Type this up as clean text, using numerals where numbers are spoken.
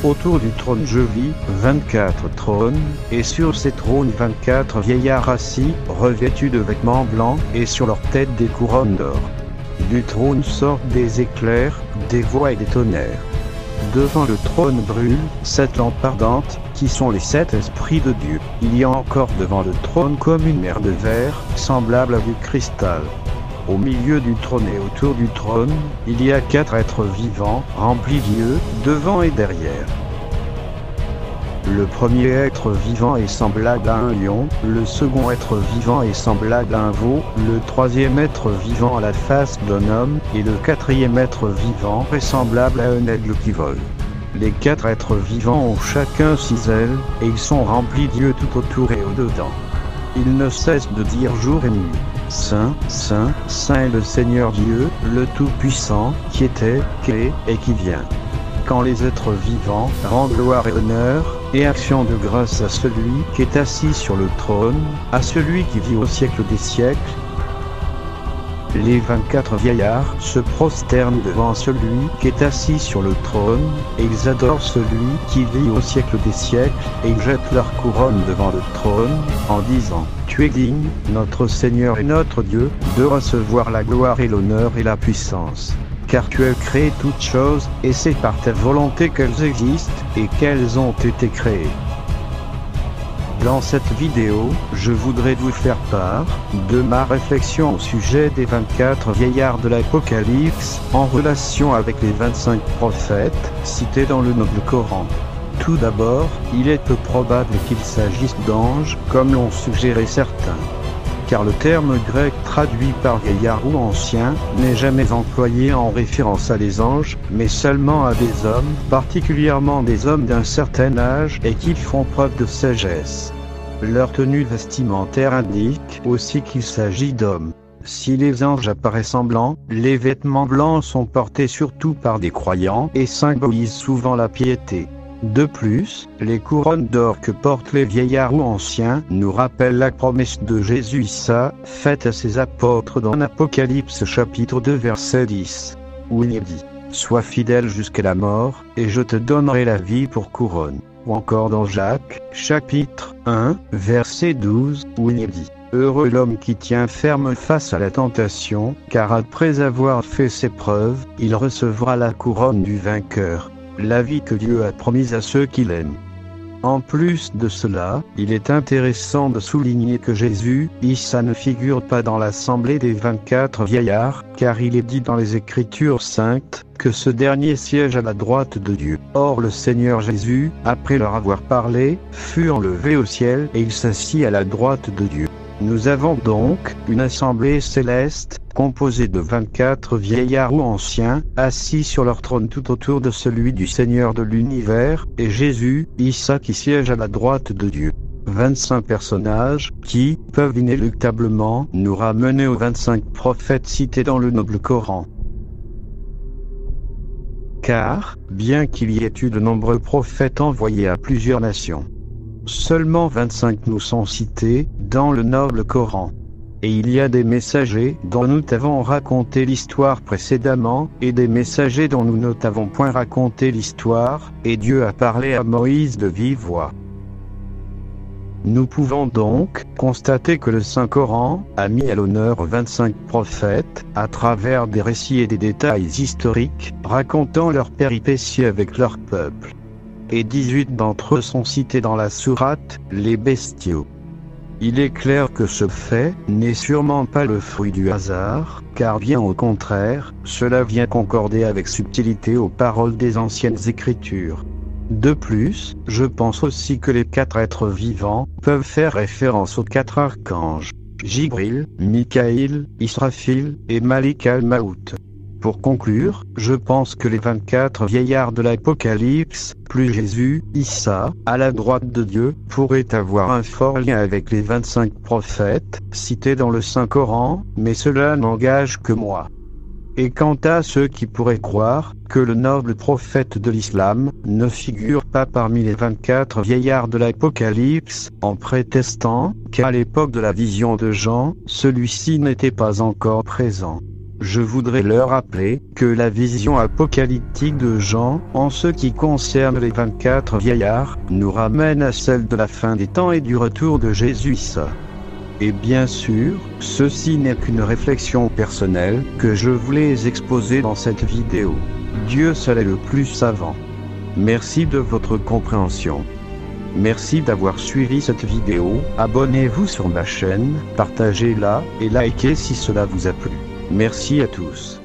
Autour du trône je vis 24 trônes, et sur ces trônes 24 vieillards assis, revêtus de vêtements blancs, et sur leurs têtes des couronnes d'or. Du trône sortent des éclairs, des voix et des tonnerres. Devant le trône brûlent 7 lampes ardentes, qui sont les 7 esprits de Dieu. Il y a encore devant le trône comme une mer de verre, semblable à du cristal. Au milieu du trône et autour du trône, il y a 4 êtres vivants, remplis d'yeux, devant et derrière. Le premier être vivant est semblable à un lion, le second être vivant est semblable à un veau, le troisième être vivant à la face d'un homme, et le quatrième être vivant est semblable à un aigle qui vole. Les 4 êtres vivants ont chacun 6 ailes, et ils sont remplis d'yeux tout autour et au-dedans. Ils ne cessent de dire jour et nuit: Saint, Saint, Saint est le Seigneur Dieu, le Tout-Puissant, qui était, qui est, et qui vient. Quand les êtres vivants rendent gloire et honneur, et action de grâce à celui qui est assis sur le trône, à celui qui vit au siècle des siècles, les 24 vieillards se prosternent devant celui qui est assis sur le trône, et ils adorent celui qui vit au siècle des siècles, et ils jettent leur couronne devant le trône, en disant: Tu es digne, notre Seigneur et notre Dieu, de recevoir la gloire et l'honneur et la puissance. Car tu as créé toutes choses, et c'est par ta volonté qu'elles existent, et qu'elles ont été créées. Dans cette vidéo, je voudrais vous faire part de ma réflexion au sujet des 24 vieillards de l'Apocalypse, en relation avec les 25 prophètes, cités dans le noble Coran. Tout d'abord, il est peu probable qu'il s'agisse d'anges, comme l'ont suggéré certains. Car le terme grec traduit par vieillard ou ancien n'est jamais employé en référence à des anges, mais seulement à des hommes, particulièrement des hommes d'un certain âge et qui font preuve de sagesse. Leur tenue vestimentaire indique aussi qu'il s'agit d'hommes. Si les anges apparaissent en blanc, les vêtements blancs sont portés surtout par des croyants et symbolisent souvent la piété. De plus, les couronnes d'or que portent les vieillards ou anciens nous rappellent la promesse de Jésus Issa, faite à ses apôtres dans Apocalypse chapitre 2 verset 10, où il est dit: Sois fidèle jusqu'à la mort, et je te donnerai la vie pour couronne. Ou encore dans Jacques, chapitre 1, verset 12, où il est dit: Heureux l'homme qui tient ferme face à la tentation, car après avoir fait ses preuves, il recevra la couronne du vainqueur. La vie que Dieu a promise à ceux qui l'aiment. En plus de cela, il est intéressant de souligner que Jésus, Issa ne figure pas dans l'assemblée des 24 vieillards, car il est dit dans les Écritures saintes, que ce dernier siège à la droite de Dieu. Or le Seigneur Jésus, après leur avoir parlé, fut enlevé au ciel et il s'assit à la droite de Dieu. Nous avons donc une assemblée céleste, composée de 24 vieillards ou anciens, assis sur leur trône tout autour de celui du Seigneur de l'univers, et Jésus, Issa qui siège à la droite de Dieu. 25 personnages, qui peuvent inéluctablement nous ramener aux 25 prophètes cités dans le noble Coran. Car, bien qu'il y ait eu de nombreux prophètes envoyés à plusieurs nations, seulement 25 nous sont cités dans le noble Coran. Et il y a des messagers dont nous t'avons raconté l'histoire précédemment, et des messagers dont nous ne t'avons point raconté l'histoire, et Dieu a parlé à Moïse de vive voix. Nous pouvons donc constater que le Saint-Coran a mis à l'honneur 25 prophètes, à travers des récits et des détails historiques, racontant leurs péripéties avec leur peuple. Et 18 d'entre eux sont cités dans la sourate, les bestiaux. Il est clair que ce fait n'est sûrement pas le fruit du hasard, car bien au contraire, cela vient concorder avec subtilité aux paroles des anciennes écritures. De plus, je pense aussi que les 4 êtres vivants peuvent faire référence aux 4 archanges, Jibril, Mikaïl, Israfil et Malik al-Maout. Pour conclure, je pense que les 24 vieillards de l'Apocalypse, plus Jésus, Issa, à la droite de Dieu, pourraient avoir un fort lien avec les 25 prophètes, cités dans le Saint-Coran, mais cela n'engage que moi. Et quant à ceux qui pourraient croire que le noble prophète de l'islam ne figure pas parmi les 24 vieillards de l'Apocalypse, en prétestant qu'à l'époque de la vision de Jean, celui-ci n'était pas encore présent. Je voudrais leur rappeler que la vision apocalyptique de Jean, en ce qui concerne les 24 vieillards, nous ramène à celle de la fin des temps et du retour de Jésus. Et bien sûr, ceci n'est qu'une réflexion personnelle que je voulais exposer dans cette vidéo. Dieu seul est le plus savant. Merci de votre compréhension. Merci d'avoir suivi cette vidéo, abonnez-vous sur ma chaîne, partagez-la et likez si cela vous a plu. Merci à tous.